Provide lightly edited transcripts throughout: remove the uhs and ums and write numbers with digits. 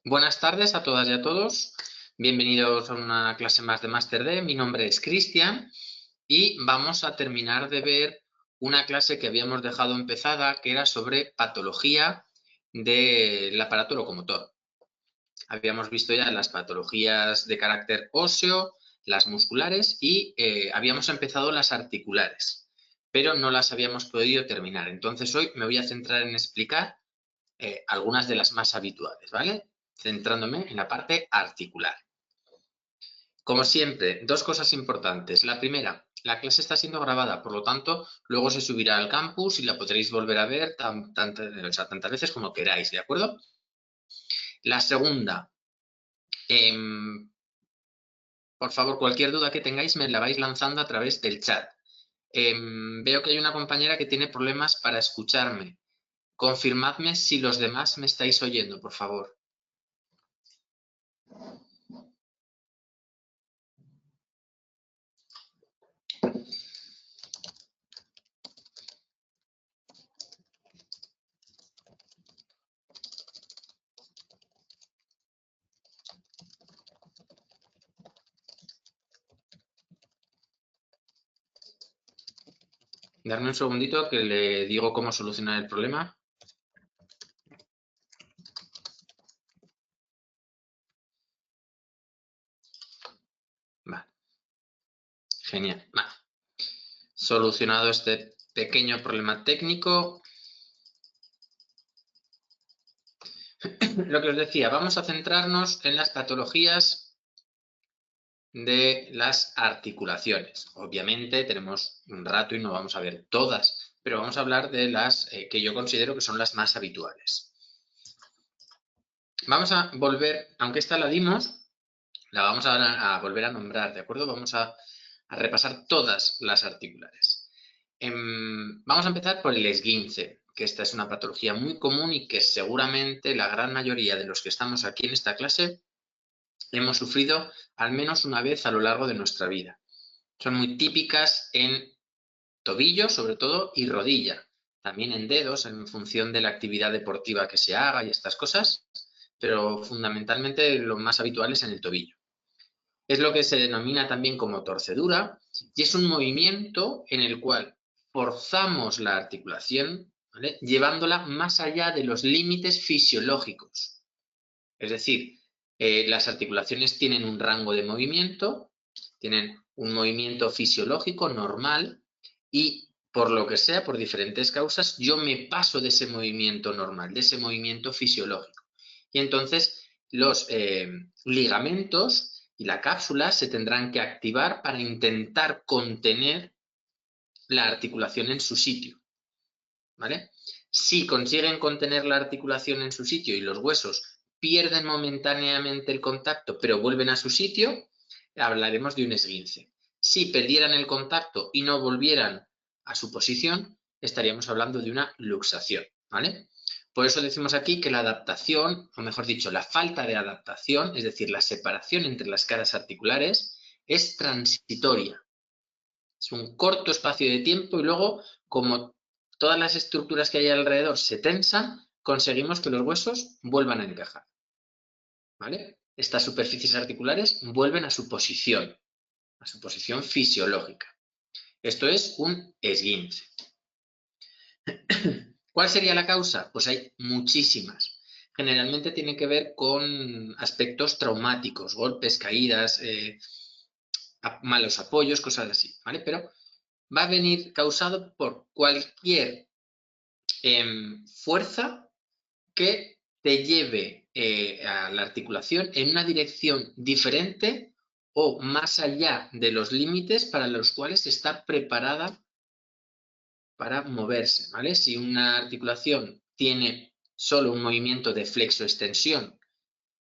Buenas tardes a todas y a todos. Bienvenidos a una clase más de Máster D. Mi nombre es Cristian y vamos a terminar de ver una clase que habíamos dejado empezada, que era sobre patología del aparato locomotor. Habíamos visto ya las patologías de carácter óseo, las musculares y habíamos empezado las articulares, pero no las habíamos podido terminar. Entonces hoy me voy a centrar en explicar algunas de las más habituales, ¿vale? Centrándome en la parte articular. Como siempre, dos cosas importantes. La primera, la clase está siendo grabada, por lo tanto, luego se subirá al campus y la podréis volver a ver tantas veces como queráis, ¿de acuerdo? La segunda, por favor, cualquier duda que tengáis me la vais lanzando a través del chat. Veo que hay una compañera que tiene problemas para escucharme. Confirmadme si los demás me estáis oyendo, por favor. Darme un segundito que le digo cómo solucionar el problema. Vale. Genial. Vale. Solucionado este pequeño problema técnico. Lo que os decía, vamos a centrarnos en las patologías de las articulaciones. Obviamente tenemos un rato y no vamos a ver todas, pero vamos a hablar de las que yo considero que son las más habituales. Vamos a volver, aunque esta la dimos, la vamos a volver a nombrar, ¿de acuerdo? Vamos a repasar todas las articulares. Vamos a empezar por el esguince, que esta es una patología muy común y que seguramente la gran mayoría de los que estamos aquí en esta clase hemos sufrido al menos una vez a lo largo de nuestra vida. Son muy típicas en tobillo, sobre todo, y rodilla. También en dedos, en función de la actividad deportiva que se haga y estas cosas, pero fundamentalmente lo más habitual es en el tobillo. Es lo que se denomina también como torcedura y es un movimiento en el cual forzamos la articulación, ¿vale?, llevándola más allá de los límites fisiológicos. Es decir, las articulaciones tienen un rango de movimiento, tienen un movimiento fisiológico normal y por lo que sea, por diferentes causas, yo me paso de ese movimiento normal, de ese movimiento fisiológico. Y entonces los ligamentos y la cápsula se tendrán que activar para intentar contener la articulación en su sitio, ¿vale? Si consiguen contener la articulación en su sitio y los huesos pierden momentáneamente el contacto pero vuelven a su sitio, hablaremos de un esguince. Si perdieran el contacto y no volvieran a su posición, estaríamos hablando de una luxación, ¿vale? Por eso decimos aquí que la adaptación, o mejor dicho, la falta de adaptación, es decir, la separación entre las caras articulares, es transitoria. Es un corto espacio de tiempo y luego, como todas las estructuras que hay alrededor se tensan, conseguimos que los huesos vuelvan a encajar, ¿vale? Estas superficies articulares vuelven a su posición fisiológica. Esto es un esguince. ¿Cuál sería la causa? Pues hay muchísimas. Generalmente tiene que ver con aspectos traumáticos, golpes, caídas, malos apoyos, cosas así, ¿vale? Pero va a venir causado por cualquier fuerza que te lleve a la articulación en una dirección diferente o más allá de los límites para los cuales está preparada para moverse, ¿vale? Si una articulación tiene solo un movimiento de flexo-extensión,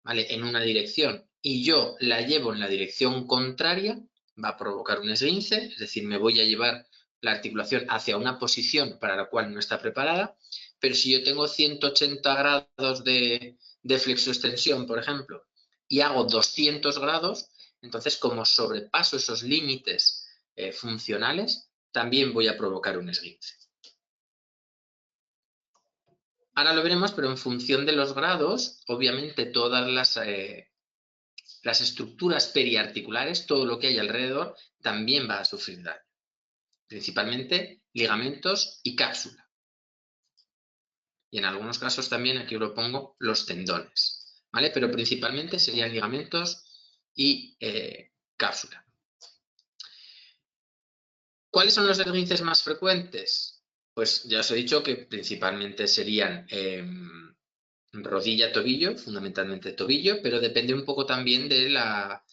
¿vale?, en una dirección y yo la llevo en la dirección contraria, va a provocar un esguince, es decir, me voy a llevar la articulación hacia una posición para la cual no está preparada, pero si yo tengo 180 grados de flexo-extensión, por ejemplo, y hago 200 grados, entonces como sobrepaso esos límites funcionales, también voy a provocar un esguince. Ahora lo veremos, pero en función de los grados, obviamente todas las estructuras periarticulares, todo lo que hay alrededor, también va a sufrir daño. Principalmente ligamentos y cápsula. Y en algunos casos también, aquí os lo pongo, los tendones. ¿Vale? Pero principalmente serían ligamentos y cápsula. ¿Cuáles son los esguinces más frecuentes? Pues ya os he dicho que principalmente serían rodilla, tobillo, fundamentalmente tobillo, pero depende un poco también de la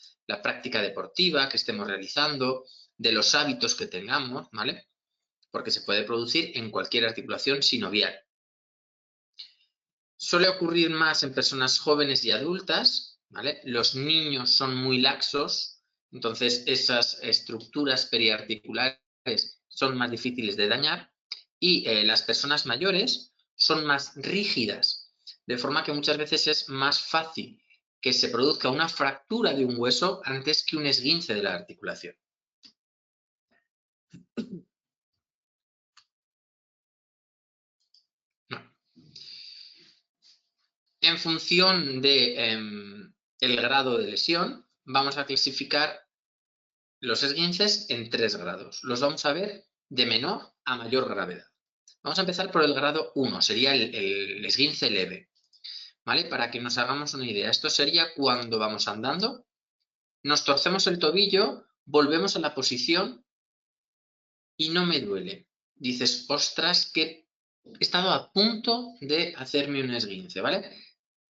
práctica deportiva que estemos realizando, de los hábitos que tengamos, ¿vale? Porque se puede producir en cualquier articulación sinovial. Suele ocurrir más en personas jóvenes y adultas, ¿vale? Los niños son muy laxos, entonces esas estructuras periarticulares son más difíciles de dañar y las personas mayores son más rígidas, de forma que muchas veces es más fácil que se produzca una fractura de un hueso antes que un esguince de la articulación. En función del grado de lesión, vamos a clasificar los esguinces en 3 grados. Los vamos a ver de menor a mayor gravedad. Vamos a empezar por el grado 1, sería el esguince leve. ¿Vale? Para que nos hagamos una idea, esto sería cuando vamos andando, nos torcemos el tobillo, volvemos a la posición y no me duele. Dices, ostras, que he estado a punto de hacerme un esguince, ¿vale?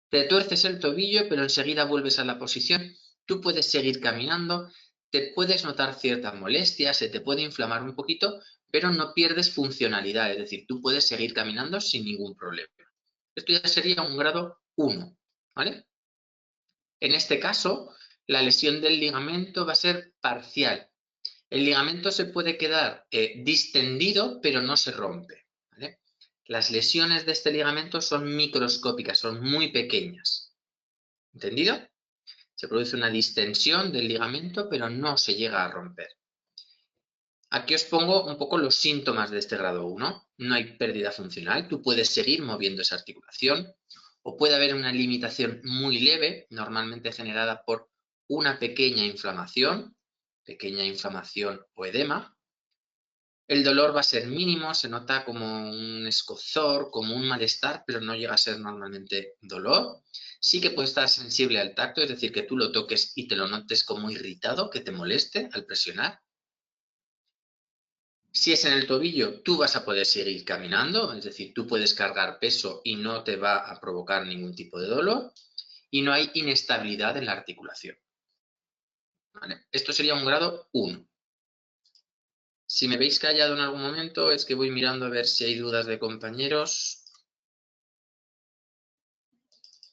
Te tuerces el tobillo, pero enseguida vuelves a la posición, tú puedes seguir caminando, te puedes notar cierta molestia, se te puede inflamar un poquito, pero no pierdes funcionalidad, es decir, tú puedes seguir caminando sin ningún problema. Esto ya sería un grado 1, ¿vale? En este caso, la lesión del ligamento va a ser parcial. El ligamento se puede quedar distendido, pero no se rompe, ¿vale? Las lesiones de este ligamento son microscópicas, son muy pequeñas. ¿Entendido? Se produce una distensión del ligamento, pero no se llega a romper. Aquí os pongo un poco los síntomas de este grado 1. No hay pérdida funcional, tú puedes seguir moviendo esa articulación, o puede haber una limitación muy leve, normalmente generada por una pequeña inflamación o edema. El dolor va a ser mínimo, se nota como un escozor, como un malestar, pero no llega a ser normalmente dolor. Sí que puede estar sensible al tacto, es decir, que tú lo toques y te lo notes como irritado, que te moleste al presionar. Si es en el tobillo, tú vas a poder seguir caminando, es decir, tú puedes cargar peso y no te va a provocar ningún tipo de dolor. Y no hay inestabilidad en la articulación. ¿Vale? Esto sería un grado 1. Si me veis callado en algún momento, es que voy mirando a ver si hay dudas de compañeros.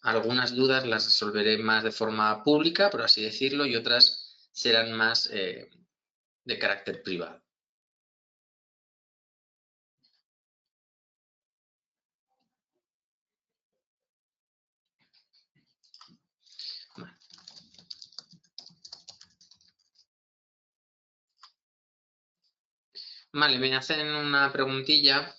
Algunas dudas las resolveré más de forma pública, por así decirlo, y otras serán más de carácter privado. Vale, me hacen una preguntilla.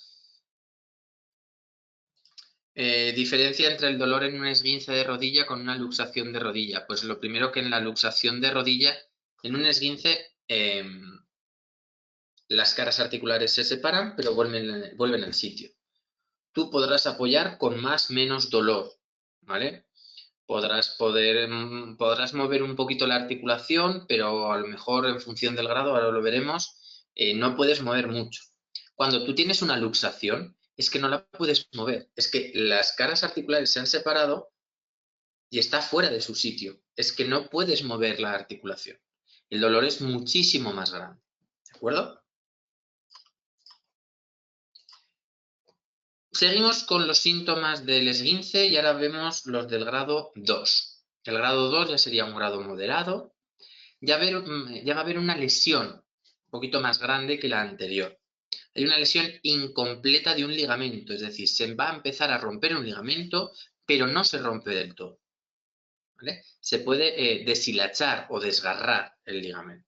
Diferencia entre el dolor en un esguince de rodilla con una luxación de rodilla. Pues lo primero, que en la luxación de rodilla, en un esguince, las caras articulares se separan, pero vuelven al sitio. Tú podrás apoyar con más o menos dolor, ¿vale? Podrás mover un poquito la articulación, pero a lo mejor en función del grado, ahora lo veremos, no puedes mover mucho. Cuando tú tienes una luxación, es que no la puedes mover. Es que las caras articulares se han separado y está fuera de su sitio. Es que no puedes mover la articulación. El dolor es muchísimo más grande. ¿De acuerdo? Seguimos con los síntomas del esguince y ahora vemos los del grado 2. El grado 2 ya sería un grado moderado. Ya va a haber una lesión un poquito más grande que la anterior. Hay una lesión incompleta de un ligamento, es decir, se va a empezar a romper un ligamento, pero no se rompe del todo. ¿Vale? Se puede deshilachar o desgarrar el ligamento,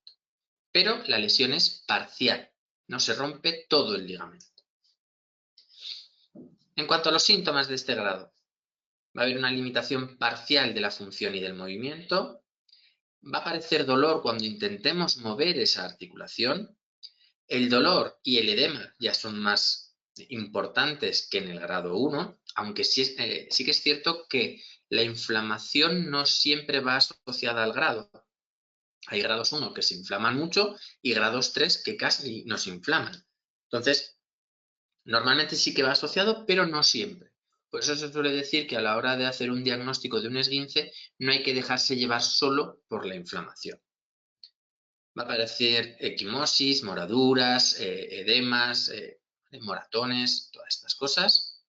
pero la lesión es parcial, no se rompe todo el ligamento. En cuanto a los síntomas de este grado, va a haber una limitación parcial de la función y del movimiento, va a aparecer dolor cuando intentemos mover esa articulación. El dolor y el edema ya son más importantes que en el grado 1, aunque sí que es cierto que la inflamación no siempre va asociada al grado. Hay grados 1 que se inflaman mucho y grados 3 que casi no se inflaman. Entonces, normalmente sí que va asociado, pero no siempre. Por eso se suele decir que a la hora de hacer un diagnóstico de un esguince no hay que dejarse llevar solo por la inflamación. Va a aparecer equimosis, moraduras, edemas, moratones, todas estas cosas.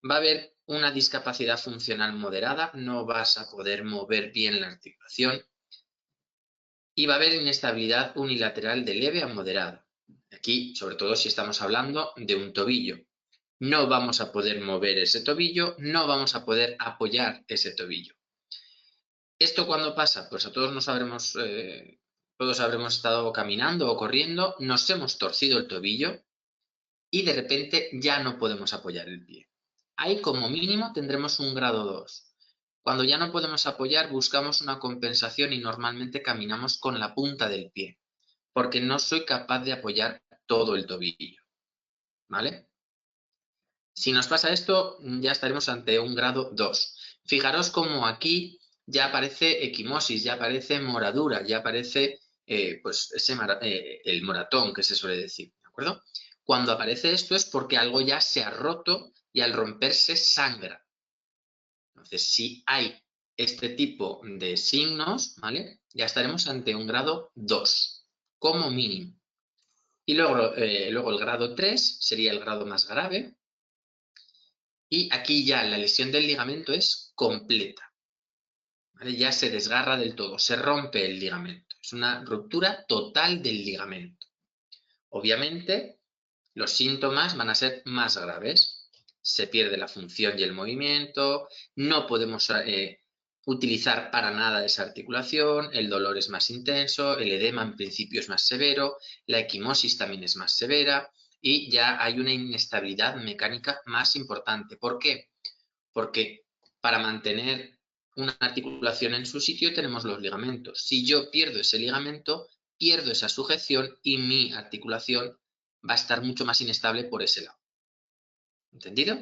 Va a haber una discapacidad funcional moderada, no vas a poder mover bien la articulación. Y va a haber inestabilidad unilateral de leve a moderada. Aquí, sobre todo si estamos hablando de un tobillo. No vamos a poder mover ese tobillo, no vamos a poder apoyar ese tobillo. ¿Esto cuándo pasa? Pues a todos todos habremos estado caminando o corriendo, nos hemos torcido el tobillo y de repente ya no podemos apoyar el pie. Ahí como mínimo tendremos un grado 2. Cuando ya no podemos apoyar, buscamos una compensación y normalmente caminamos con la punta del pie, porque no soy capaz de apoyar todo el tobillo. ¿Vale? Si nos pasa esto, ya estaremos ante un grado 2. Fijaros como aquí ya aparece equimosis, ya aparece moradura, ya aparece pues el moratón que se suele decir, ¿de acuerdo? Cuando aparece esto es porque algo ya se ha roto y al romperse sangra. Entonces, si hay este tipo de signos, ¿vale? Ya estaremos ante un grado 2, como mínimo. Y luego el grado 3 sería el grado más grave. Y aquí ya la lesión del ligamento es completa. ¿Vale? Ya se desgarra del todo, se rompe el ligamento. Es una ruptura total del ligamento. Obviamente, los síntomas van a ser más graves. Se pierde la función y el movimiento, no podemos utilizar para nada esa articulación, el dolor es más intenso, el edema en principio es más severo, la equimosis también es más severa y ya hay una inestabilidad mecánica más importante. ¿Por qué? Porque para mantener una articulación en su sitio tenemos los ligamentos. Si yo pierdo ese ligamento, pierdo esa sujeción y mi articulación va a estar mucho más inestable por ese lado. ¿Entendido?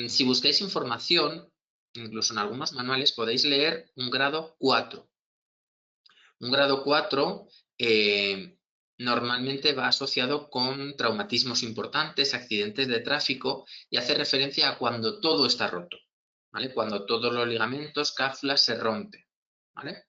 Si buscáis información, incluso en algunos manuales, podéis leer un grado 4. Un grado 4 normalmente va asociado con traumatismos importantes, accidentes de tráfico y hace referencia a cuando todo está roto, ¿vale? Cuando todos los ligamentos, cápsulas se rompen, ¿vale?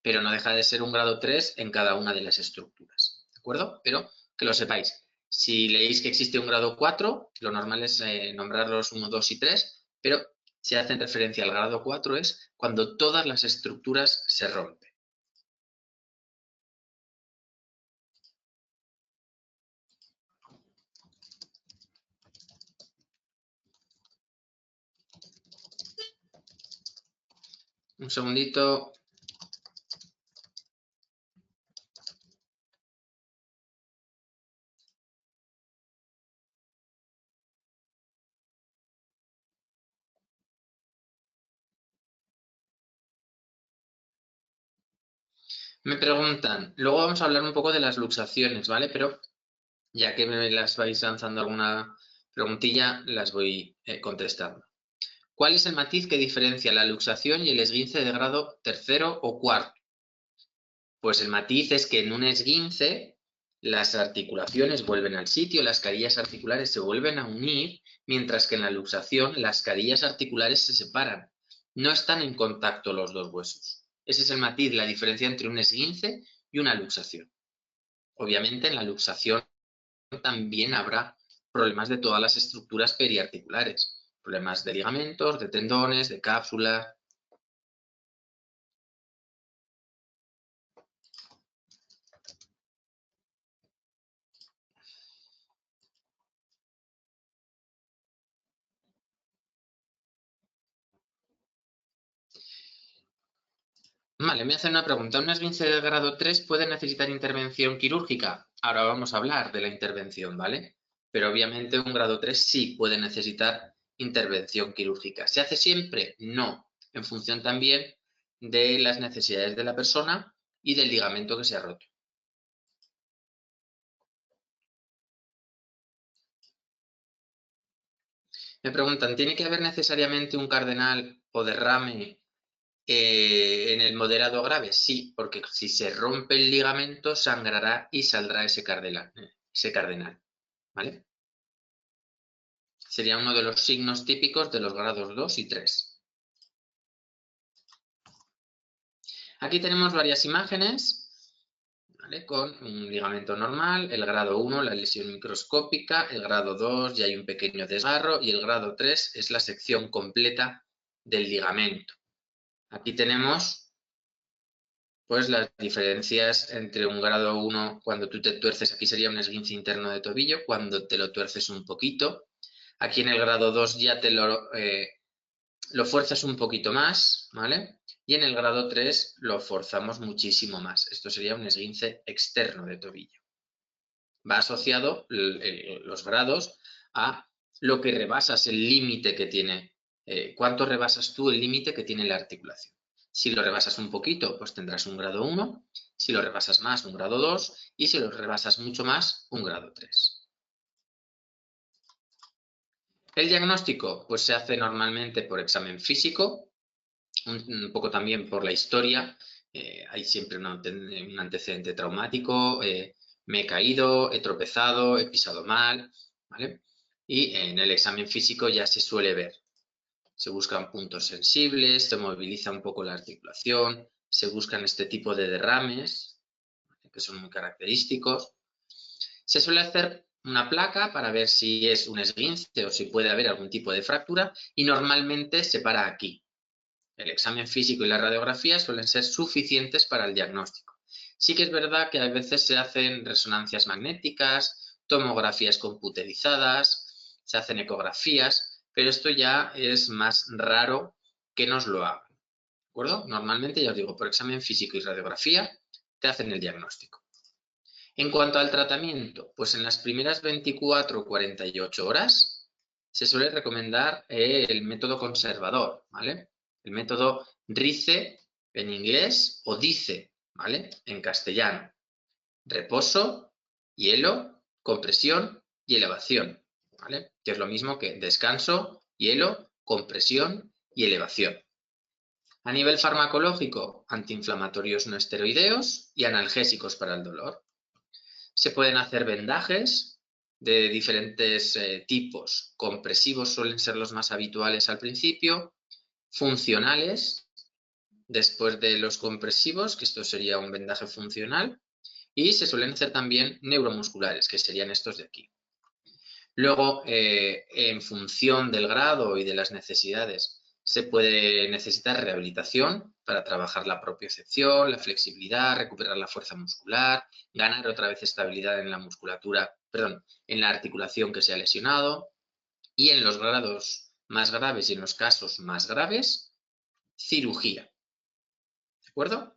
Pero no deja de ser un grado 3 en cada una de las estructuras, ¿de acuerdo? Pero que lo sepáis. Si leéis que existe un grado 4, lo normal es nombrarlos 1, 2 y 3, pero si hacen referencia al grado 4 es cuando todas las estructuras se rompen. Un segundito. Me preguntan, luego vamos a hablar un poco de las luxaciones, ¿vale? Pero ya que me las vais lanzando alguna preguntilla, las voy contestando. ¿Cuál es el matiz que diferencia la luxación y el esguince de grado tercero o cuarto? Pues el matiz es que en un esguince las articulaciones vuelven al sitio, las carillas articulares se vuelven a unir, mientras que en la luxación las carillas articulares se separan. No están en contacto los dos huesos. Ese es el matiz, la diferencia entre un esguince y una luxación. Obviamente en la luxación también habrá problemas de todas las estructuras periarticulares, problemas de ligamentos, de tendones, de cápsulas. Vale, me hacen una pregunta. ¿Un esguince de grado 3 puede necesitar intervención quirúrgica? Ahora vamos a hablar de la intervención, ¿vale? pero obviamente un grado 3 sí puede necesitar intervención quirúrgica. ¿Se hace siempre? No, en función también de las necesidades de la persona y del ligamento que se ha roto. Me preguntan, ¿tiene que haber necesariamente un cardenal o derrame en el moderado grave? Sí, porque si se rompe el ligamento, sangrará y saldrá ese cardenal, ¿vale? Sería uno de los signos típicos de los grados 2 y 3. Aquí tenemos varias imágenes, ¿vale? Con un ligamento normal, el grado 1, la lesión microscópica, el grado 2 ya hay un pequeño desgarro y el grado 3 es la sección completa del ligamento. Aquí tenemos pues las diferencias entre un grado 1, cuando tú te tuerces, aquí sería un esguince interno de tobillo, cuando te lo tuerces un poquito. Aquí en el grado 2 ya te lo fuerzas un poquito más, ¿vale? Y en el grado 3 lo forzamos muchísimo más. Esto sería un esguince externo de tobillo. Va asociado los grados a lo que rebasas el límite que tiene, cuánto rebasas tú el límite que tiene la articulación. Si lo rebasas un poquito, pues tendrás un grado 1, si lo rebasas más, un grado 2, y si lo rebasas mucho más, un grado 3. El diagnóstico, pues se hace normalmente por examen físico, un poco también por la historia. Hay siempre un antecedente traumático, me he caído, he tropezado, he pisado mal, ¿vale? Y en el examen físico ya se suele ver. Se buscan puntos sensibles, se moviliza un poco la articulación, se buscan este tipo de derrames, que son muy característicos. Se suele hacer una placa para ver si es un esguince o si puede haber algún tipo de fractura y normalmente se para aquí. El examen físico y la radiografía suelen ser suficientes para el diagnóstico. Sí que es verdad que a veces se hacen resonancias magnéticas, tomografías computerizadas, se hacen ecografías, pero esto ya es más raro que nos lo hagan. ¿De acuerdo? Normalmente, ya os digo, por examen físico y radiografía te hacen el diagnóstico. En cuanto al tratamiento, pues en las primeras 24 o 48 horas se suele recomendar el método conservador, ¿vale? El método RICE en inglés o DICE, ¿vale? En castellano. Reposo, hielo, compresión y elevación, ¿vale? Que es lo mismo que descanso, hielo, compresión y elevación. A nivel farmacológico, antiinflamatorios no esteroideos y analgésicos para el dolor. Se pueden hacer vendajes de diferentes tipos. Compresivos suelen ser los más habituales al principio, funcionales después de los compresivos, que esto sería un vendaje funcional, y se suelen hacer también neuromusculares, que serían estos de aquí. Luego, en función del grado y de las necesidades, se puede necesitar rehabilitación para trabajar la propiocepción, la flexibilidad, recuperar la fuerza muscular, ganar otra vez estabilidad en la musculatura, perdón, en la articulación que se ha lesionado. Y en los grados más graves y en los casos más graves, cirugía. ¿De acuerdo?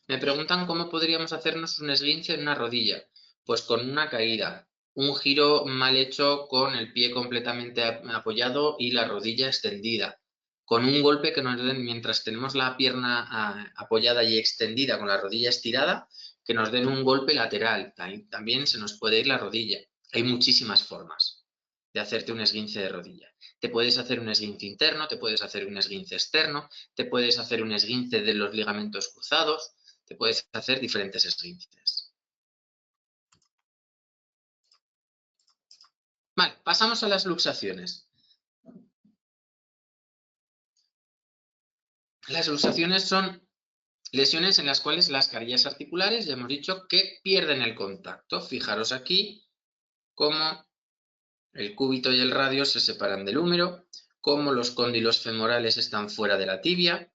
Me preguntan cómo podríamos hacernos un esguince en una rodilla. Pues con una caída, un giro mal hecho con el pie completamente apoyado y la rodilla extendida, con un golpe que nos den mientras tenemos la pierna apoyada y extendida con la rodilla estirada, que nos den un golpe lateral. También se nos puede ir la rodilla. Hay muchísimas formas de hacerte un esguince de rodilla. Te puedes hacer un esguince interno, te puedes hacer un esguince externo, te puedes hacer un esguince de los ligamentos cruzados, te puedes hacer diferentes esguinces. Vale, pasamos a las luxaciones. Las luxaciones son lesiones en las cuales las carillas articulares, ya hemos dicho, que pierden el contacto. Fijaros aquí cómo el cúbito y el radio se separan del húmero, cómo los cóndilos femorales están fuera de la tibia,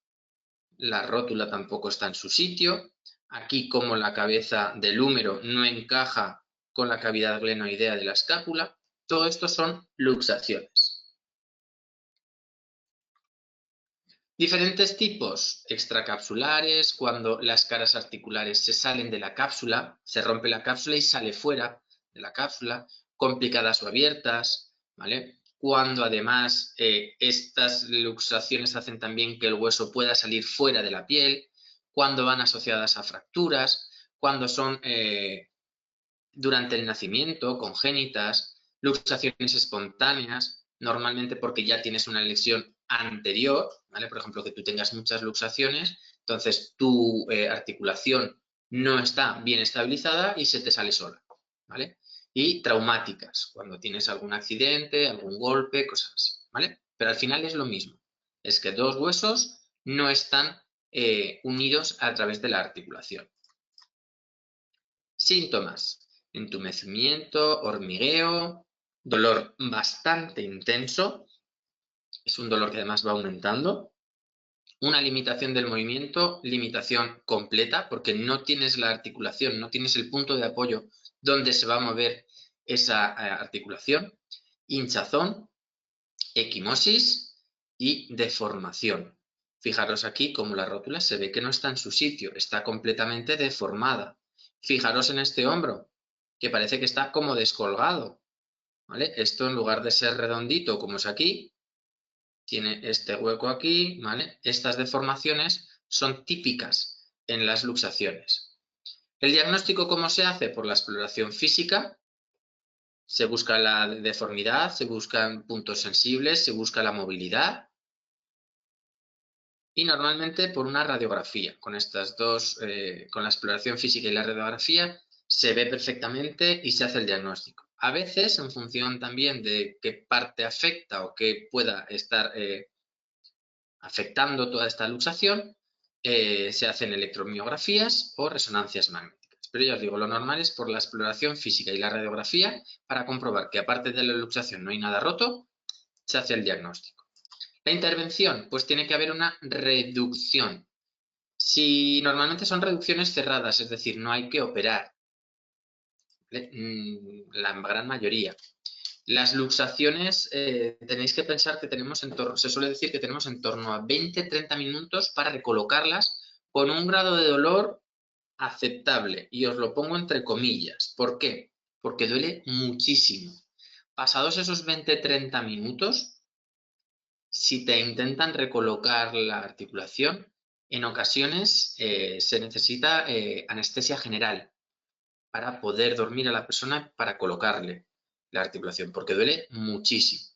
la rótula tampoco está en su sitio, aquí como la cabeza del húmero no encaja con la cavidad glenoidea de la escápula. Todo esto son luxaciones. Diferentes tipos extracapsulares, cuando las caras articulares se salen de la cápsula, se rompe la cápsula y sale fuera de la cápsula, complicadas o abiertas, ¿vale? Cuando además estas luxaciones hacen también que el hueso pueda salir fuera de la piel, cuando van asociadas a fracturas, cuando son durante el nacimiento, congénitas, luxaciones espontáneas, normalmente porque ya tienes una lesión anterior, ¿vale? Por ejemplo, que tú tengas muchas luxaciones, entonces tu articulación no está bien estabilizada y se te sale sola, ¿vale? Y traumáticas, cuando tienes algún accidente, algún golpe, cosas así, ¿vale? Pero al final es lo mismo, es que dos huesos no están unidos a través de la articulación. Síntomas: entumecimiento, hormigueo, dolor bastante intenso, es un dolor que además va aumentando, una limitación del movimiento, limitación completa, porque no tienes la articulación, no tienes el punto de apoyo donde se va a mover esa articulación, hinchazón, equimosis y deformación. Fijaros aquí cómo la rótula se ve que no está en su sitio, está completamente deformada. Fijaros en este hombro, que parece que está como descolgado, ¿vale? Esto en lugar de ser redondito como es aquí, tiene este hueco aquí, ¿vale? Estas deformaciones son típicas en las luxaciones. ¿El diagnóstico cómo se hace? Por la exploración física. Se busca la deformidad, se buscan puntos sensibles, se busca la movilidad y normalmente por una radiografía. Con estas dos, con la exploración física y la radiografía, se ve perfectamente y se hace el diagnóstico. A veces, en función también de qué parte afecta o qué pueda estar afectando toda esta luxación, se hacen electromiografías o resonancias magnéticas. Pero ya os digo, lo normal es por la exploración física y la radiografía para comprobar que aparte de la luxación no hay nada roto, se hace el diagnóstico. La intervención, pues tiene que haber una reducción. Si normalmente son reducciones cerradas, es decir, no hay que operar, la gran mayoría. Las luxaciones tenéis que pensar que tenemos se suele decir que tenemos en torno a 20-30 minutos para recolocarlas con un grado de dolor aceptable. Y os lo pongo entre comillas. ¿Por qué? Porque duele muchísimo. Pasados esos 20-30 minutos, si te intentan recolocar la articulación, en ocasiones se necesita anestesia general para poder dormir a la persona para colocarle la articulación, porque duele muchísimo,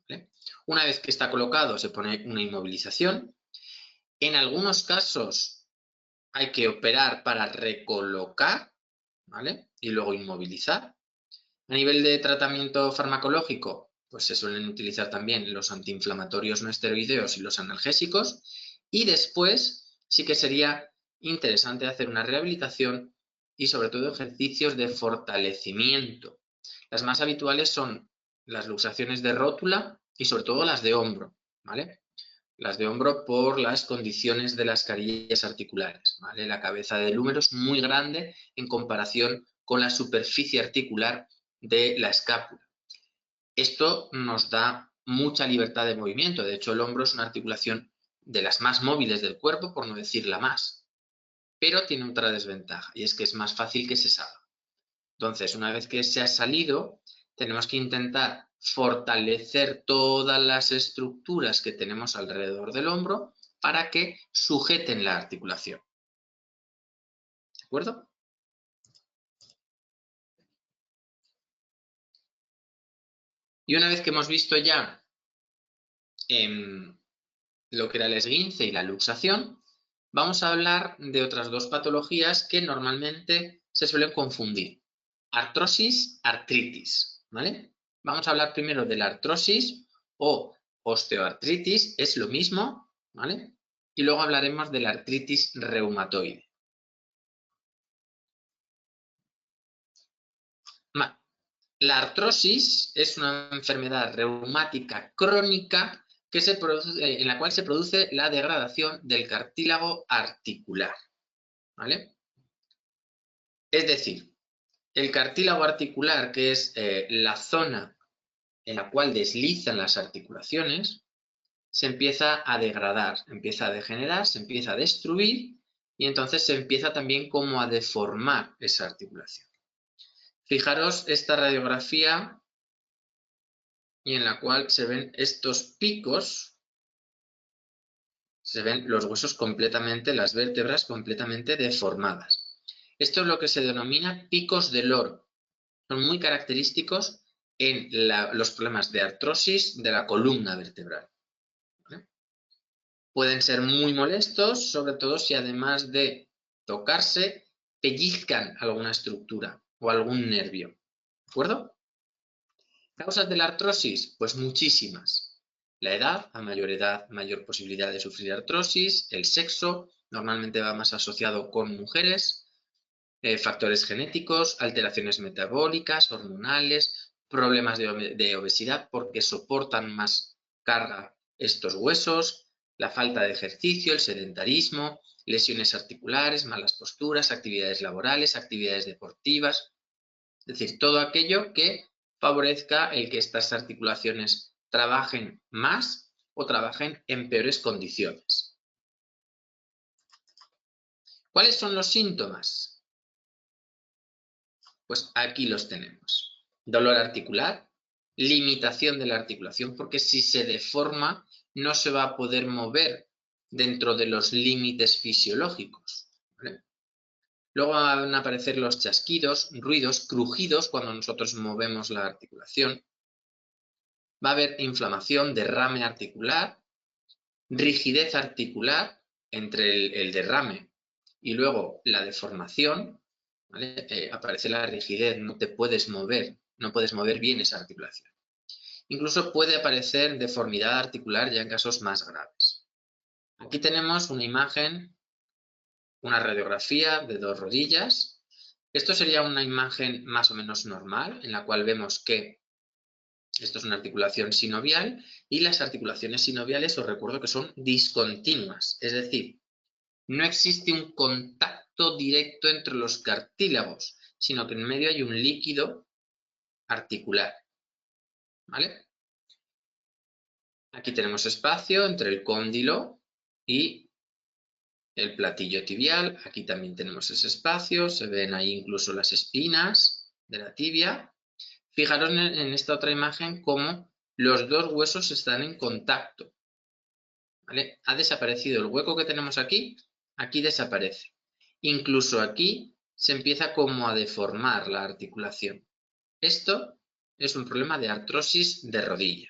¿vale? Una vez que está colocado, se pone una inmovilización. En algunos casos hay que operar para recolocar, ¿vale? Y luego inmovilizar. A nivel de tratamiento farmacológico, pues se suelen utilizar también los antiinflamatorios no esteroideos y los analgésicos. Y después sí que sería interesante hacer una rehabilitación y sobre todo ejercicios de fortalecimiento. Las más habituales son las luxaciones de rótula y sobre todo las de hombro, ¿vale? Las de hombro por las condiciones de las carillas articulares, ¿vale? La cabeza del húmero es muy grande en comparación con la superficie articular de la escápula. Esto nos da mucha libertad de movimiento. De hecho, el hombro es una articulación de las más móviles del cuerpo, por no decir la más. Pero tiene otra desventaja, y es que es más fácil que se salga. Entonces, una vez que se ha salido, tenemos que intentar fortalecer todas las estructuras que tenemos alrededor del hombro para que sujeten la articulación. ¿De acuerdo? Y una vez que hemos visto ya lo que era el esguince y la luxación, vamos a hablar de otras dos patologías que normalmente se suelen confundir. Artrosis, artritis, ¿vale? Vamos a hablar primero de la artrosis o osteoartritis, es lo mismo, ¿vale? Y luego hablaremos de la artritis reumatoide. La artrosis es una enfermedad reumática crónica que se produce, en la cual se produce la degradación del cartílago articular, ¿vale? Es decir, el cartílago articular, que es la zona en la cual deslizan las articulaciones, se empieza a degradar, empieza a degenerar, se empieza a destruir y entonces se empieza también como a deformar esa articulación. Fijaros esta radiografía y en la cual se ven estos picos, se ven los huesos completamente, las vértebras completamente deformadas. Esto es lo que se denomina picos de loro. Son muy característicos en los problemas de artrosis de la columna vertebral. ¿Vale? Pueden ser muy molestos, sobre todo si además de tocarse, pellizcan alguna estructura o algún nervio. ¿De acuerdo? ¿Causas de la artrosis? Pues muchísimas. La edad, a mayor edad, mayor posibilidad de sufrir artrosis. El sexo, normalmente va más asociado con mujeres. Factores genéticos, alteraciones metabólicas, hormonales, problemas de obesidad porque soportan más carga estos huesos, la falta de ejercicio, el sedentarismo, lesiones articulares, malas posturas, actividades laborales, actividades deportivas. Es decir, todo aquello que favorezca el que estas articulaciones trabajen más o trabajen en peores condiciones. ¿Cuáles son los síntomas? Pues aquí los tenemos. Dolor articular, limitación de la articulación, porque si se deforma no se va a poder mover dentro de los límites fisiológicos. ¿Vale? Luego van a aparecer los chasquidos, ruidos, crujidos cuando nosotros movemos la articulación. Va a haber inflamación, derrame articular, rigidez articular entre el derrame y luego la deformación. ¿Vale? Aparece la rigidez, no te puedes mover, no puedes mover bien esa articulación. Incluso puede aparecer deformidad articular ya en casos más graves. Aquí tenemos una imagen, una radiografía de 2 rodillas. Esto sería una imagen más o menos normal, en la cual vemos que esto es una articulación sinovial y las articulaciones sinoviales os recuerdo que son discontinuas, es decir, no existe un contacto directo entre los cartílagos, sino que en medio hay un líquido articular. ¿Vale? Aquí tenemos espacio entre el cóndilo y el platillo tibial. Aquí también tenemos ese espacio. Se ven ahí incluso las espinas de la tibia. Fijaros en esta otra imagen cómo los dos huesos están en contacto. ¿Vale? Ha desaparecido el hueco que tenemos aquí. Aquí desaparece. Incluso aquí se empieza como a deformar la articulación. Esto es un problema de artrosis de rodilla.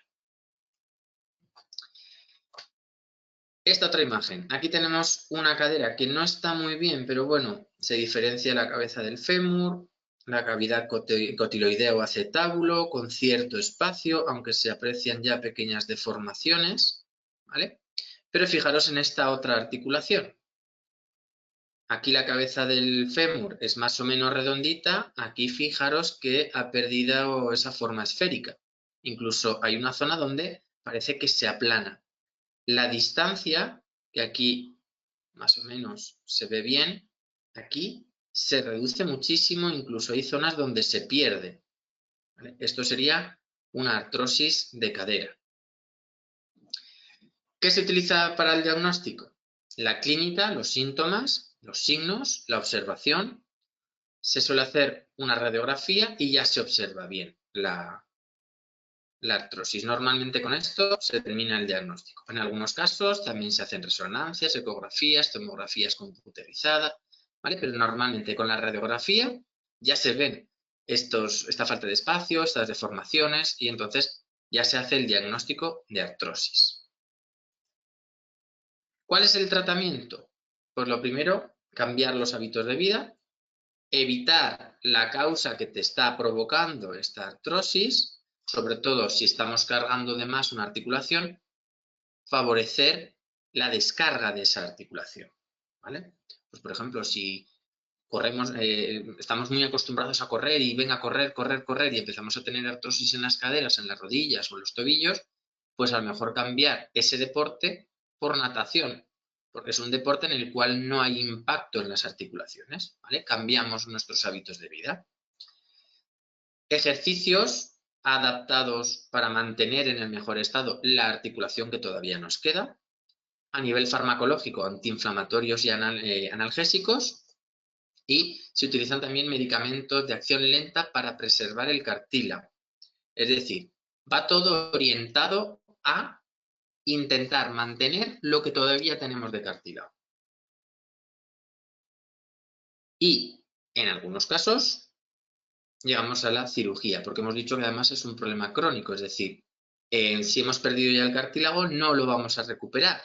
Esta otra imagen. Aquí tenemos una cadera que no está muy bien, pero bueno, se diferencia la cabeza del fémur, la cavidad cotiloidea o acetábulo, con cierto espacio, aunque se aprecian ya pequeñas deformaciones, ¿vale? Pero fijaros en esta otra articulación. Aquí la cabeza del fémur es más o menos redondita, aquí fijaros que ha perdido esa forma esférica. Incluso hay una zona donde parece que se aplana. La distancia, que aquí más o menos se ve bien, aquí se reduce muchísimo, incluso hay zonas donde se pierde. ¿Vale? Esto sería una artrosis de cadera. ¿Qué se utiliza para el diagnóstico? La clínica, los síntomas, los signos, la observación. Se suele hacer una radiografía y ya se observa bien la artrosis. Normalmente con esto se termina el diagnóstico. En algunos casos también se hacen resonancias, ecografías, tomografías computarizadas, ¿vale? Pero normalmente con la radiografía ya se ven esta falta de espacio, estas deformaciones y entonces ya se hace el diagnóstico de artrosis. ¿Cuál es el tratamiento? Pues lo primero, cambiar los hábitos de vida, evitar la causa que te está provocando esta artrosis, sobre todo si estamos cargando de más una articulación, favorecer la descarga de esa articulación. ¿Vale? Pues por ejemplo, si corremos, estamos muy acostumbrados a correr y venga a correr, correr, correr y empezamos a tener artrosis en las caderas, en las rodillas o en los tobillos, pues a lo mejor cambiar ese deporte por natación, porque es un deporte en el cual no hay impacto en las articulaciones, ¿vale? Cambiamos nuestros hábitos de vida. Ejercicios adaptados para mantener en el mejor estado la articulación que todavía nos queda. A nivel farmacológico, antiinflamatorios y analgésicos. Y se utilizan también medicamentos de acción lenta para preservar el cartílago. Es decir, va todo orientado a intentar mantener lo que todavía tenemos de cartílago. Y en algunos casos llegamos a la cirugía, porque hemos dicho que además es un problema crónico, es decir, si hemos perdido ya el cartílago no lo vamos a recuperar.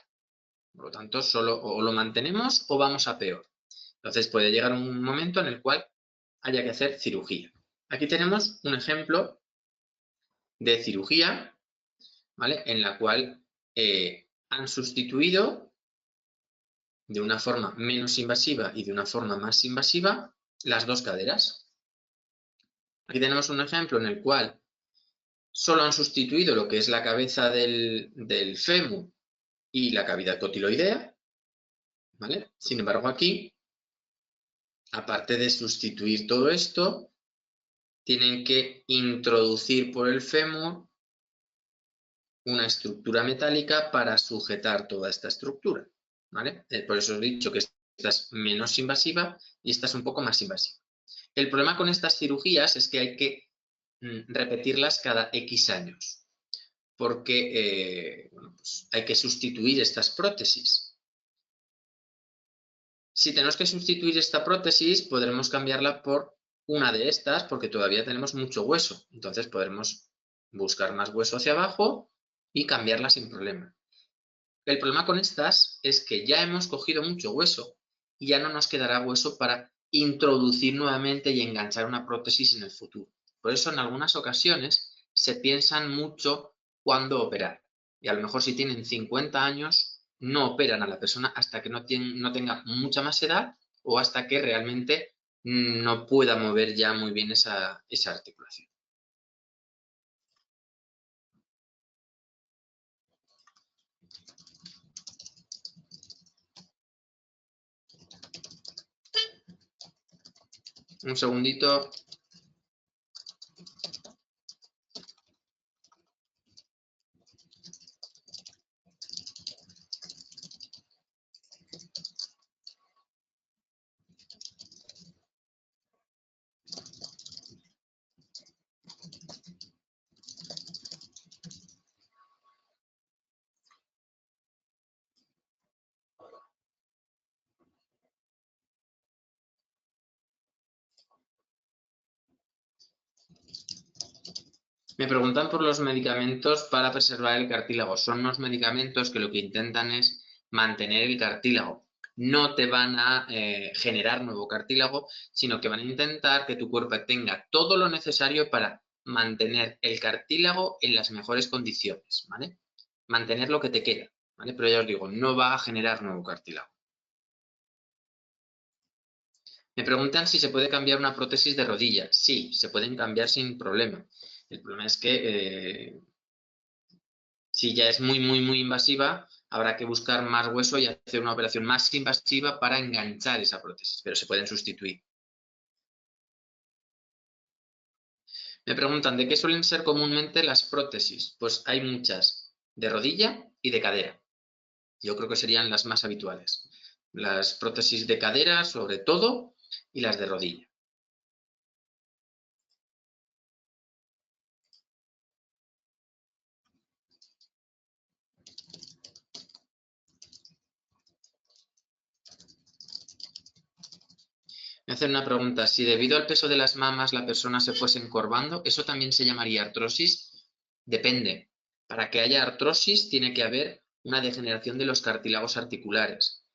Por lo tanto, solo o lo mantenemos o vamos a peor. Entonces puede llegar un momento en el cual haya que hacer cirugía. Aquí tenemos un ejemplo de cirugía, ¿vale? En la cual han sustituido de una forma menos invasiva y de una forma más invasiva las dos caderas. Aquí tenemos un ejemplo en el cual solo han sustituido lo que es la cabeza del fémur y la cavidad cotiloidea, ¿vale? Sin embargo, aquí, aparte de sustituir todo esto, tienen que introducir por el fémur una estructura metálica para sujetar toda esta estructura, ¿vale? Por eso os he dicho que esta es menos invasiva y esta es un poco más invasiva. El problema con estas cirugías es que hay que repetirlas cada X años, porque bueno, pues hay que sustituir estas prótesis. Si tenemos que sustituir esta prótesis, podremos cambiarla por una de estas, porque todavía tenemos mucho hueso. Entonces podremos buscar más hueso hacia abajo y cambiarla sin problema. El problema con estas es que ya hemos cogido mucho hueso y ya no nos quedará hueso para introducir nuevamente y enganchar una prótesis en el futuro. Por eso en algunas ocasiones se piensan mucho cuándo operar. Y a lo mejor si tienen 50 años no operan a la persona hasta que no tenga mucha más edad o hasta que realmente no pueda mover ya muy bien esa articulación. Un segundito. Me preguntan por los medicamentos para preservar el cartílago. Son unos medicamentos que lo que intentan es mantener el cartílago. No te van a generar nuevo cartílago, sino que van a intentar que tu cuerpo tenga todo lo necesario para mantener el cartílago en las mejores condiciones, ¿vale? Mantener lo que te queda, ¿vale? Pero ya os digo, no va a generar nuevo cartílago. Me preguntan si se puede cambiar una prótesis de rodilla. Sí, se pueden cambiar sin problema. El problema es que si ya es muy, muy, muy invasiva, habrá que buscar más hueso y hacer una operación más invasiva para enganchar esa prótesis, pero se pueden sustituir. Me preguntan, ¿de qué suelen ser comúnmente las prótesis? Pues hay muchas, de rodilla y de cadera. Yo creo que serían las más habituales. Las prótesis de cadera, sobre todo, y las de rodilla. Me hacen una pregunta, si debido al peso de las mamas la persona se fuese encorvando, ¿eso también se llamaría artrosis? Depende. Para que haya artrosis tiene que haber una degeneración de los cartílagos articulares.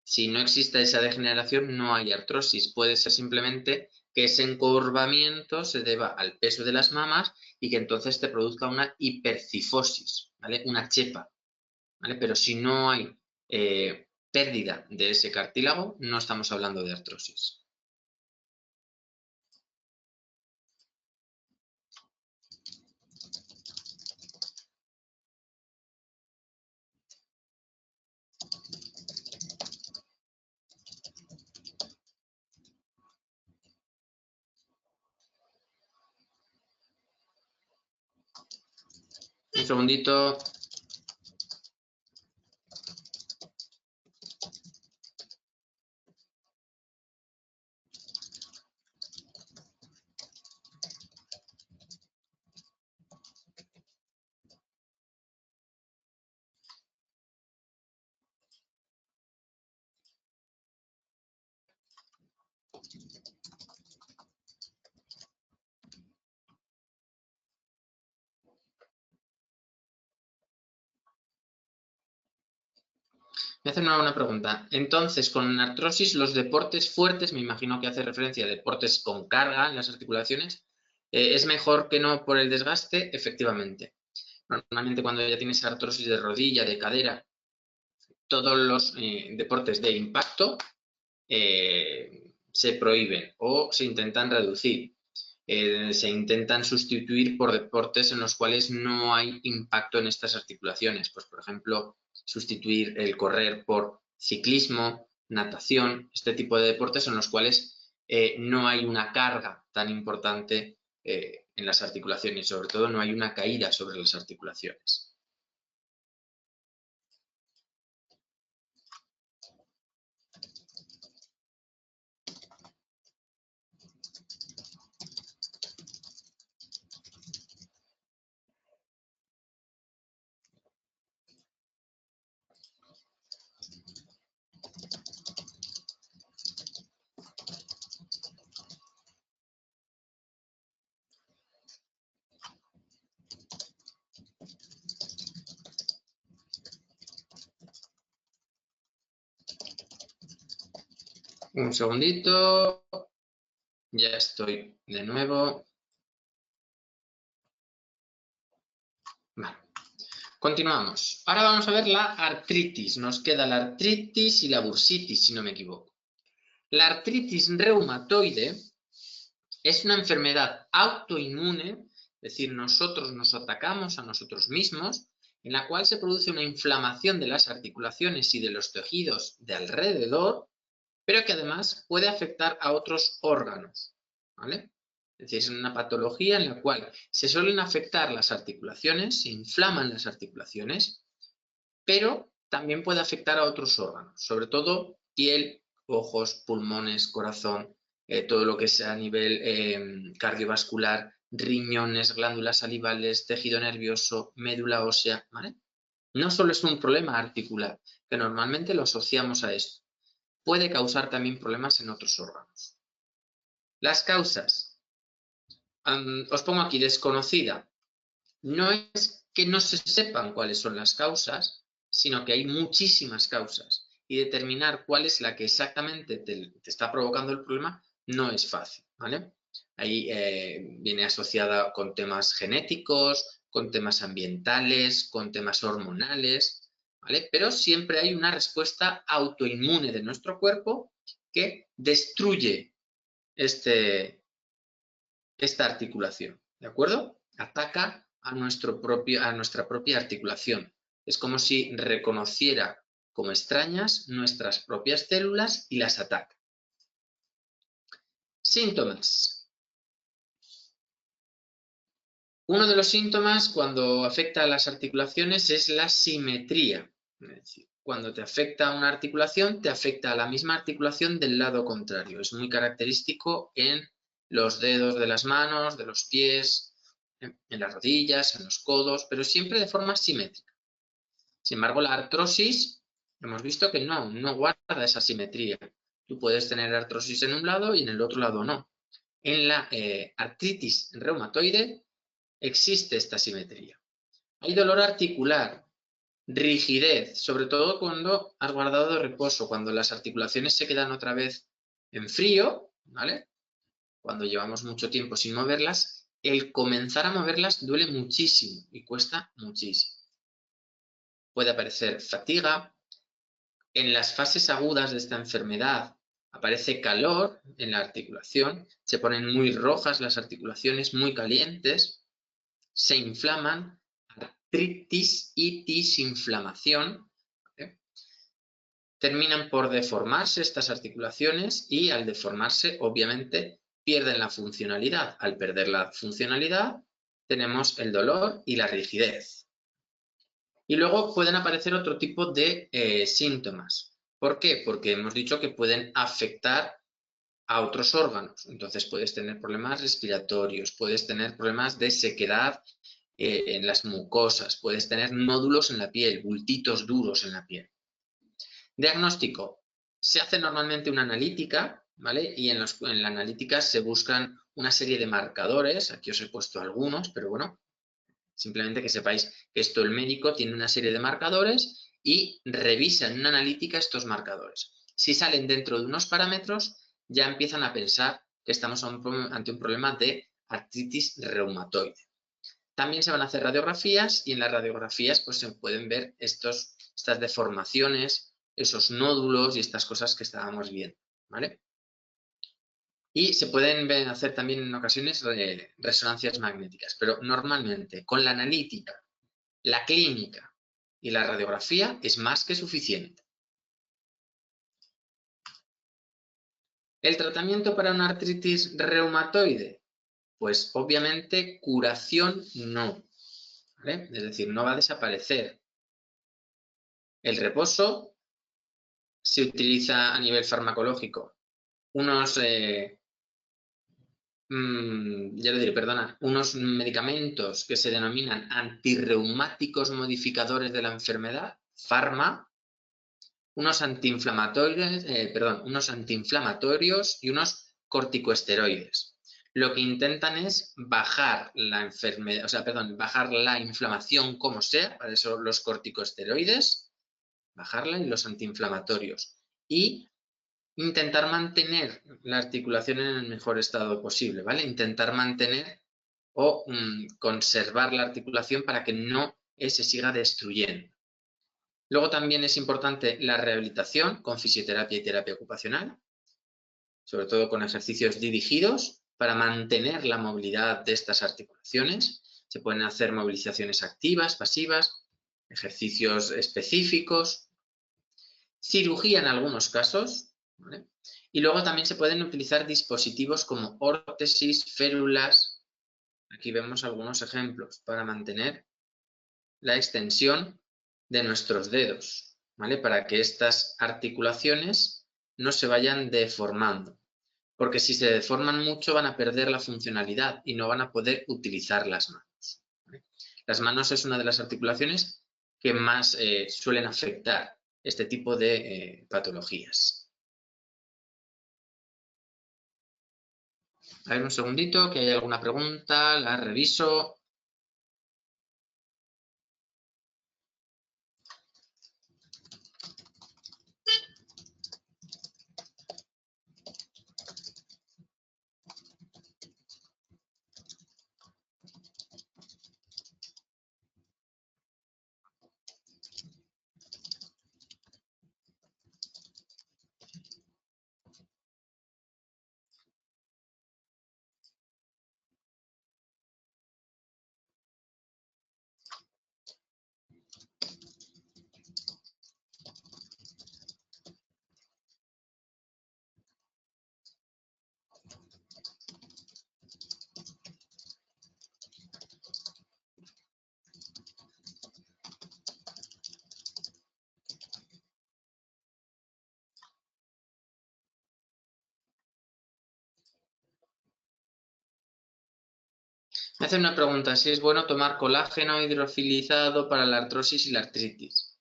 Si no existe esa degeneración, no hay artrosis. Puede ser simplemente que ese encorvamiento se deba al peso de las mamas y que entonces te produzca una hipercifosis, ¿vale? Una chepa, ¿vale? Pero si no hay pérdida de ese cartílago, no estamos hablando de artrosis. Un segundito. Me hacen una buena pregunta. Entonces, con artrosis, los deportes fuertes, me imagino que hace referencia a deportes con carga en las articulaciones, ¿es mejor que no por el desgaste? Efectivamente. Normalmente cuando ya tienes artrosis de rodilla, de cadera, todos los deportes de impacto se prohíben o se intentan reducir. Se intentan sustituir por deportes en los cuales no hay impacto en estas articulaciones. Pues, por ejemplo, sustituir el correr por ciclismo, natación, este tipo de deportes en los cuales no hay una carga tan importante en las articulaciones, sobre todo no hay una caída sobre las articulaciones. Un segundito, ya estoy de nuevo. Vale. Continuamos. Ahora vamos a ver la artritis. Nos queda la artritis y la bursitis, si no me equivoco. La artritis reumatoide es una enfermedad autoinmune, es decir, nosotros nos atacamos a nosotros mismos, en la cual se produce una inflamación de las articulaciones y de los tejidos de alrededor, pero que además puede afectar a otros órganos, ¿vale? Es decir, es una patología en la cual se suelen afectar las articulaciones, se inflaman las articulaciones, pero también puede afectar a otros órganos, sobre todo piel, ojos, pulmones, corazón, todo lo que sea a nivel cardiovascular, riñones, glándulas salivales, tejido nervioso, médula ósea, ¿vale? No solo es un problema articular, que normalmente lo asociamos a esto, puede causar también problemas en otros órganos. Las causas, os pongo aquí desconocida. No es que no se sepan cuáles son las causas, sino que hay muchísimas causas y determinar cuál es la que exactamente te está provocando el problema no es fácil, ¿vale? Ahí viene asociada con temas genéticos, con temas ambientales, con temas hormonales, ¿vale? Pero siempre hay una respuesta autoinmune de nuestro cuerpo que destruye esta articulación, ¿de acuerdo? Ataca a nuestra propia articulación. Es como si reconociera como extrañas nuestras propias células y las ataca. Síntomas. Uno de los síntomas cuando afecta a las articulaciones es la simetría. Es decir, cuando te afecta a una articulación, te afecta a la misma articulación del lado contrario. Es muy característico en los dedos de las manos, de los pies, en las rodillas, en los codos, pero siempre de forma simétrica. Sin embargo, la artrosis, hemos visto que no guarda esa simetría. Tú puedes tener artrosis en un lado y en el otro lado no. En la artritis reumatoide existe esta simetría. Hay dolor articular, rigidez, sobre todo cuando has guardado reposo, cuando las articulaciones se quedan otra vez en frío, ¿vale? Cuando llevamos mucho tiempo sin moverlas, el comenzar a moverlas duele muchísimo y cuesta muchísimo. Puede aparecer fatiga. En las fases agudas de esta enfermedad aparece calor en la articulación, se ponen muy rojas las articulaciones, muy calientes, se inflaman, artritis, itis, inflamación, ¿vale? Terminan por deformarse estas articulaciones y al deformarse, obviamente, pierden la funcionalidad. Al perder la funcionalidad, tenemos el dolor y la rigidez. Y luego pueden aparecer otro tipo de síntomas. ¿Por qué? Porque hemos dicho que pueden afectar a otros órganos. Entonces puedes tener problemas respiratorios, puedes tener problemas de sequedad en las mucosas, puedes tener nódulos en la piel, bultitos duros en la piel. Diagnóstico. Se hace normalmente una analítica, ¿vale? Y en la analítica se buscan una serie de marcadores. Aquí os he puesto algunos, pero bueno, simplemente que sepáis que esto el médico tiene una serie de marcadores y revisa en una analítica estos marcadores. Si salen dentro de unos parámetros, ya empiezan a pensar que estamos ante un problema de artritis reumatoide. También se van a hacer radiografías y en las radiografías pues, se pueden ver estas deformaciones, esos nódulos y estas cosas que estábamos viendo, ¿vale? Y se pueden hacer también en ocasiones resonancias magnéticas, pero normalmente con la analítica, la clínica y la radiografía es más que suficiente. ¿El tratamiento para una artritis reumatoide? Pues obviamente curación no, ¿vale? Es decir, no va a desaparecer. El reposo se utiliza a nivel farmacológico unos, unos medicamentos que se denominan antirreumáticos modificadores de la enfermedad, PHARMA, unos antiinflamatorios y unos corticosteroides. Lo que intentan es bajar la enfermedad, bajar la inflamación como sea, para eso los corticosteroides, bajarla, y los antiinflamatorios. Y intentar mantener la articulación en el mejor estado posible, ¿vale? Intentar mantener o conservar la articulación para que no se siga destruyendo. Luego también es importante la rehabilitación con fisioterapia y terapia ocupacional, sobre todo con ejercicios dirigidos para mantener la movilidad de estas articulaciones. Se pueden hacer movilizaciones activas, pasivas, ejercicios específicos, cirugía en algunos casos, ¿vale? Y luego también se pueden utilizar dispositivos como órtesis, férulas. Aquí vemos algunos ejemplos para mantener la extensión de nuestros dedos, ¿vale? Para que estas articulaciones no se vayan deformando. Porque si se deforman mucho van a perder la funcionalidad y no van a poder utilizar las manos, ¿vale? Las manos es una de las articulaciones que más suelen afectar este tipo de patologías. A ver, un segundito, que hay alguna pregunta, la reviso. Me hace una pregunta, si es bueno tomar colágeno hidrofilizado para la artrosis y la artritis.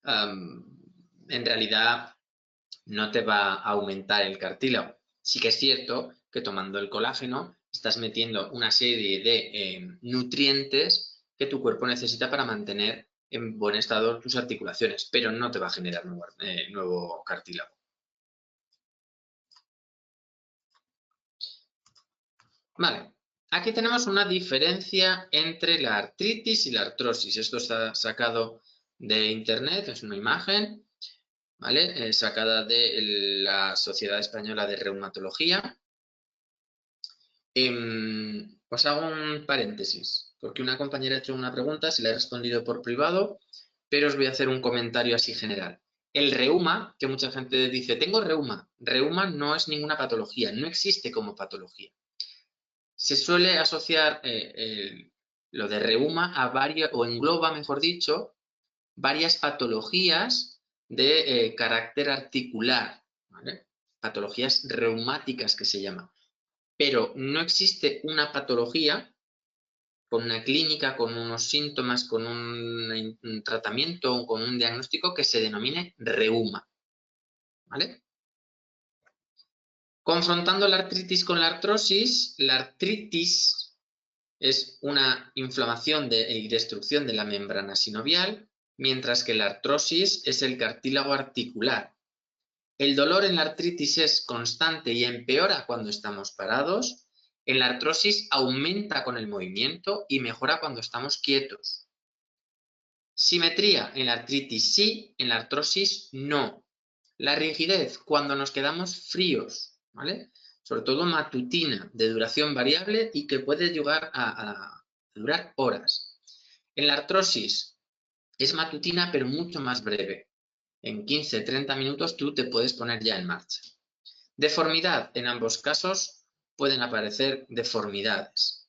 En realidad no te va a aumentar el cartílago. Sí que es cierto que tomando el colágeno estás metiendo una serie de nutrientes que tu cuerpo necesita para mantener en buen estado tus articulaciones, pero no te va a generar nuevo cartílago. Vale, aquí tenemos una diferencia entre la artritis y la artrosis. Esto está sacado de internet, es una imagen, ¿vale? Sacada de la Sociedad Española de Reumatología. Os hago un paréntesis, porque una compañera ha hecho una pregunta, se la he respondido por privado, pero os voy a hacer un comentario así general. El reuma, que mucha gente dice, tengo reuma. Reuma no es ninguna patología, no existe como patología. Se suele asociar lo de reuma a varios, o engloba, mejor dicho, varias patologías de carácter articular, ¿vale? Patologías reumáticas que se llaman. Pero no existe una patología con una clínica, con unos síntomas, con un tratamiento o con un diagnóstico que se denomine reuma, ¿vale? Confrontando la artritis con la artritis es una inflamación y destrucción de la membrana sinovial, mientras que la artrosis es el cartílago articular. El dolor en la artritis es constante y empeora cuando estamos parados. En la artrosis aumenta con el movimiento y mejora cuando estamos quietos. Simetría, en la artritis sí, en la artrosis no. La rigidez, cuando nos quedamos fríos, ¿vale? Sobre todo matutina, de duración variable y que puede llegar a durar horas. En la artrosis es matutina pero mucho más breve. En 15-30 minutos tú te puedes poner ya en marcha. Deformidad, en ambos casos pueden aparecer deformidades.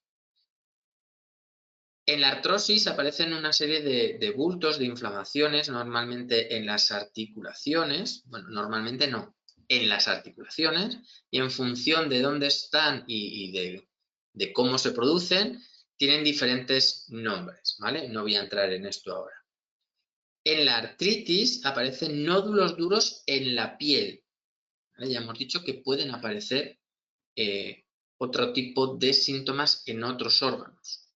En la artrosis aparecen una serie de bultos, de inflamaciones, normalmente en las articulaciones, bueno, normalmente no, en las articulaciones, y en función de dónde están y de cómo se producen, tienen diferentes nombres, ¿vale? No voy a entrar en esto ahora. En la artritis aparecen nódulos duros en la piel, ¿vale? Ya hemos dicho que pueden aparecer otro tipo de síntomas en otros órganos.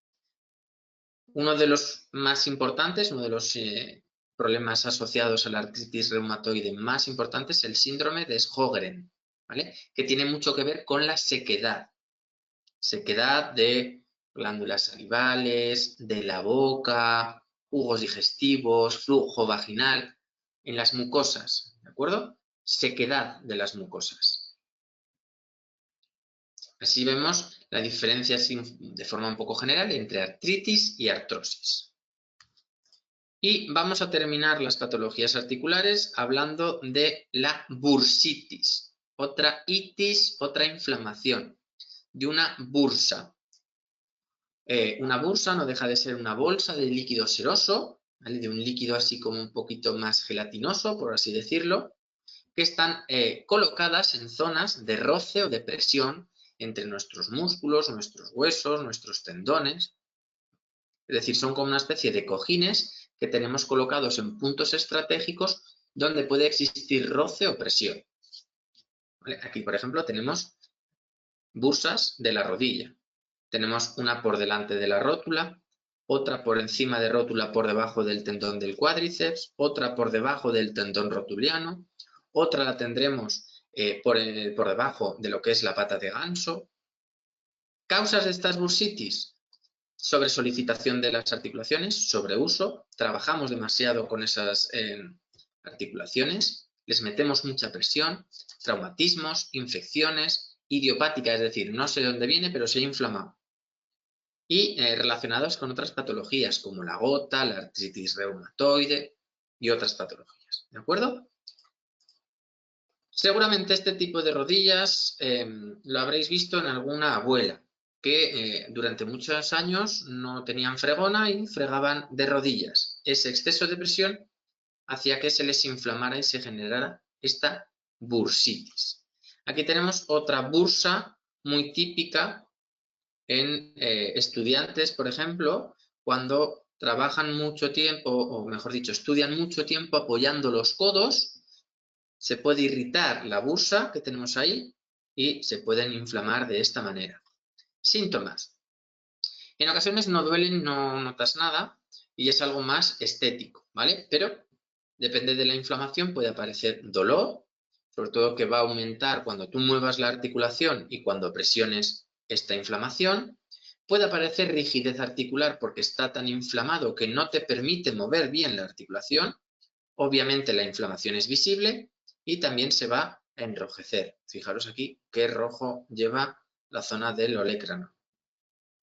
Uno de los más importantes, uno de los problemas asociados a la artritis reumatoide más importantes es el síndrome de Sjögren, ¿vale? Que tiene mucho que ver con la sequedad. Sequedad de glándulas salivales, de la boca, jugos digestivos, flujo vaginal, en las mucosas, ¿de acuerdo? Sequedad de las mucosas. Así vemos la diferencia de forma un poco general entre artritis y artrosis. Y vamos a terminar las patologías articulares hablando de la bursitis, otra itis, otra inflamación de una bursa. Una bursa no deja de ser una bolsa de líquido seroso, ¿vale? De un líquido así como un poquito más gelatinoso, por así decirlo, que están colocadas en zonas de roce o de presión entre nuestros músculos, nuestros huesos, nuestros tendones. Es decir, son como una especie de cojines que tenemos colocados en puntos estratégicos donde puede existir roce o presión. ¿Vale? Aquí, por ejemplo, tenemos bursas de la rodilla. Tenemos una por delante de la rótula, otra por encima de rótula por debajo del tendón del cuádriceps, otra por debajo del tendón rotuliano, otra la tendremos por debajo de lo que es la pata de ganso. ¿Causas de estas bursitis? Sobresolicitación de las articulaciones, sobreuso, trabajamos demasiado con esas articulaciones, les metemos mucha presión, traumatismos, infecciones, idiopática, es decir, no sé dónde viene, pero se ha inflamado. Y relacionados con otras patologías como la gota, la artritis reumatoide y otras patologías. ¿De acuerdo? Seguramente este tipo de rodillas lo habréis visto en alguna abuela que durante muchos años no tenían fregona y fregaban de rodillas. Ese exceso de presión hacía que se les inflamara y se generara esta bursitis. Aquí tenemos otra bursa muy típica en estudiantes, por ejemplo, cuando trabajan mucho tiempo, o mejor dicho, estudian mucho tiempo apoyando los codos, se puede irritar la bursa que tenemos ahí y se pueden inflamar de esta manera. Síntomas. En ocasiones no duelen, no notas nada y es algo más estético, ¿vale? Pero depende de la inflamación, puede aparecer dolor, sobre todo que va a aumentar cuando tú muevas la articulación y cuando presiones esta inflamación. Puede aparecer rigidez articular porque está tan inflamado que no te permite mover bien la articulación. Obviamente la inflamación es visible y también se va a enrojecer. Fijaros aquí qué rojo lleva la zona del olecrano.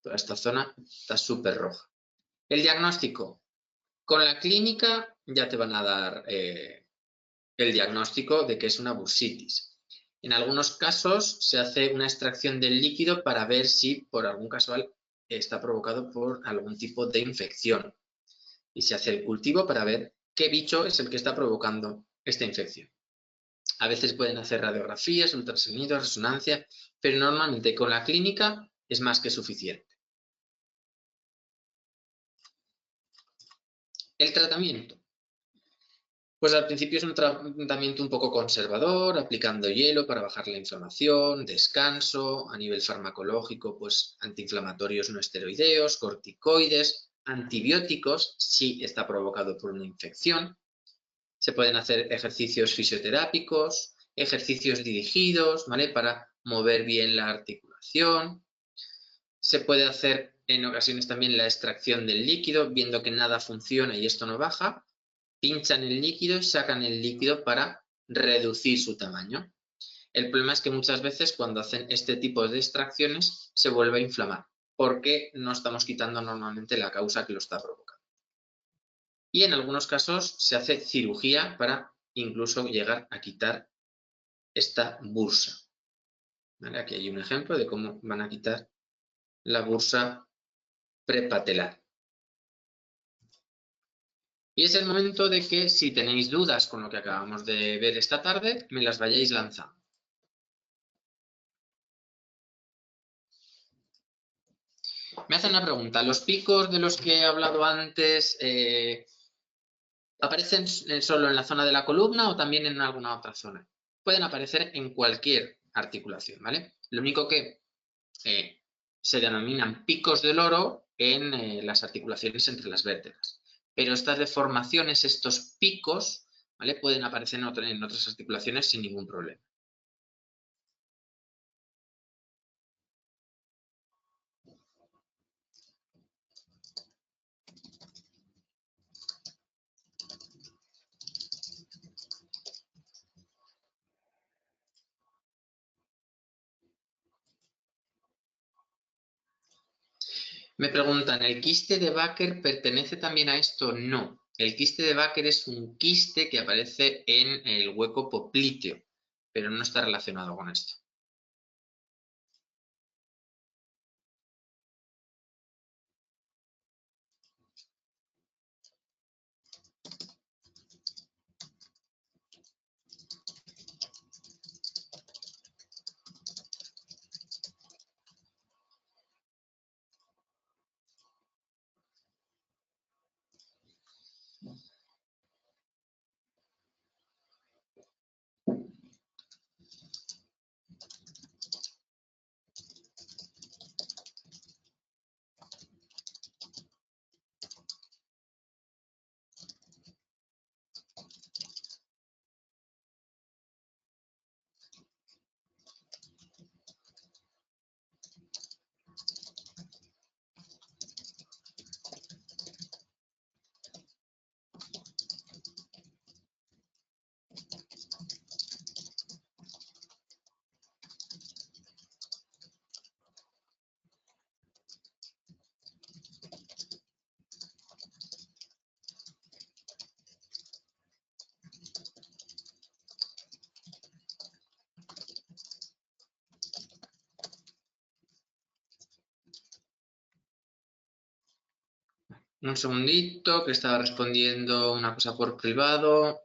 Toda esta zona está súper roja. El diagnóstico. Con la clínica ya te van a dar el diagnóstico de que es una bursitis. En algunos casos se hace una extracción del líquido para ver si por algún casual está provocado por algún tipo de infección. Y se hace el cultivo para ver qué bicho es el que está provocando esta infección. A veces pueden hacer radiografías, ultrasonidos, resonancia, pero normalmente con la clínica es más que suficiente. El tratamiento. Pues al principio es un tratamiento un poco conservador, aplicando hielo para bajar la inflamación, descanso, a nivel farmacológico, pues antiinflamatorios no esteroideos, corticoides, antibióticos, si está provocado por una infección. Se pueden hacer ejercicios fisioterápicos, ejercicios dirigidos, ¿vale? Para mover bien la articulación. Se puede hacer en ocasiones también la extracción del líquido, viendo que nada funciona y esto no baja. Pinchan el líquido y sacan el líquido para reducir su tamaño. El problema es que muchas veces cuando hacen este tipo de extracciones se vuelve a inflamar, porque no estamos quitando normalmente la causa que lo está provocando. Y en algunos casos se hace cirugía para incluso llegar a quitar esta bursa. ¿Vale? Aquí hay un ejemplo de cómo van a quitar la bursa prepatelar. Y es el momento de que si tenéis dudas con lo que acabamos de ver esta tarde, me las vayáis lanzando. Me hacen una pregunta. ¿Los picos de los que he hablado antes aparecen solo en la zona de la columna o también en alguna otra zona? Pueden aparecer en cualquier articulación, ¿vale? Lo único que se denominan picos de loro en las articulaciones entre las vértebras. Pero estas deformaciones, estos picos, ¿vale? Pueden aparecer en otras articulaciones sin ningún problema. Me preguntan, ¿el quiste de Baker pertenece también a esto? No. El quiste de Baker es un quiste que aparece en el hueco popliteo, pero no está relacionado con esto. Un segundito, que estaba respondiendo una cosa por privado.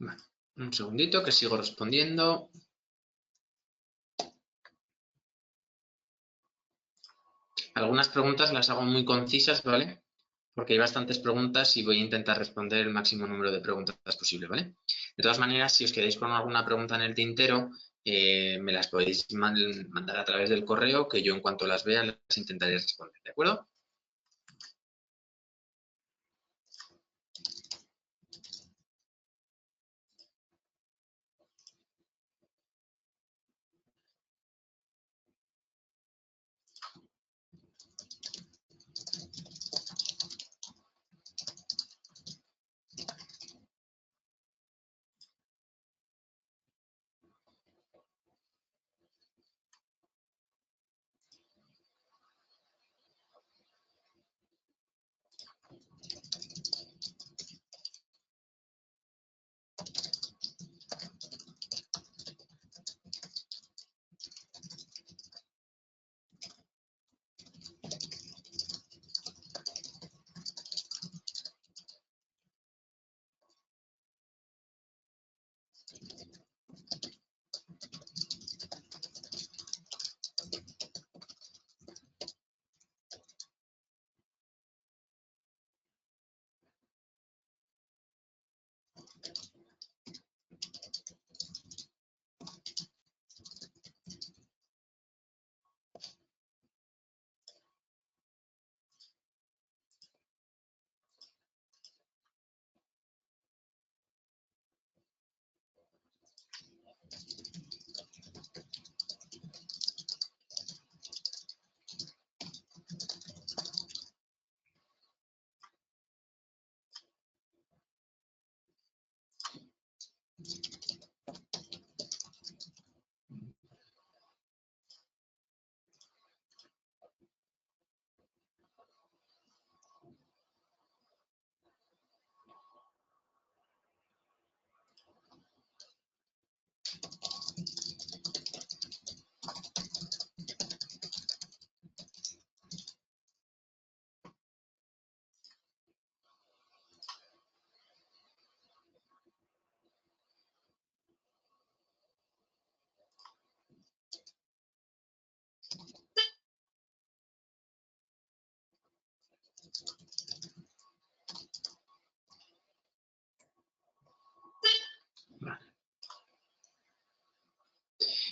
Vale, un segundito que sigo respondiendo. Algunas preguntas las hago muy concisas, ¿vale? Porque hay bastantes preguntas y voy a intentar responder el máximo número de preguntas posible, ¿vale? De todas maneras, si os quedáis con alguna pregunta en el tintero, me las podéis mandar a través del correo, que yo en cuanto las vea las intentaré responder, ¿de acuerdo?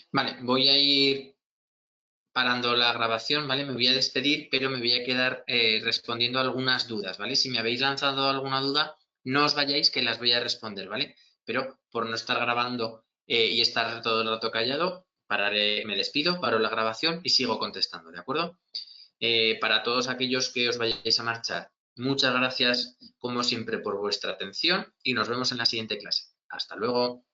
Vale, voy a ir parando la grabación, ¿vale? Me voy a despedir, pero me voy a quedar respondiendo algunas dudas, ¿vale? Si me habéis lanzado alguna duda, no os vayáis que las voy a responder, ¿vale? Pero por no estar grabando y estar todo el rato callado, me despido, paro la grabación y sigo contestando, ¿de acuerdo? Para todos aquellos que os vayáis a marchar, muchas gracias como siempre por vuestra atención y nos vemos en la siguiente clase. Hasta luego.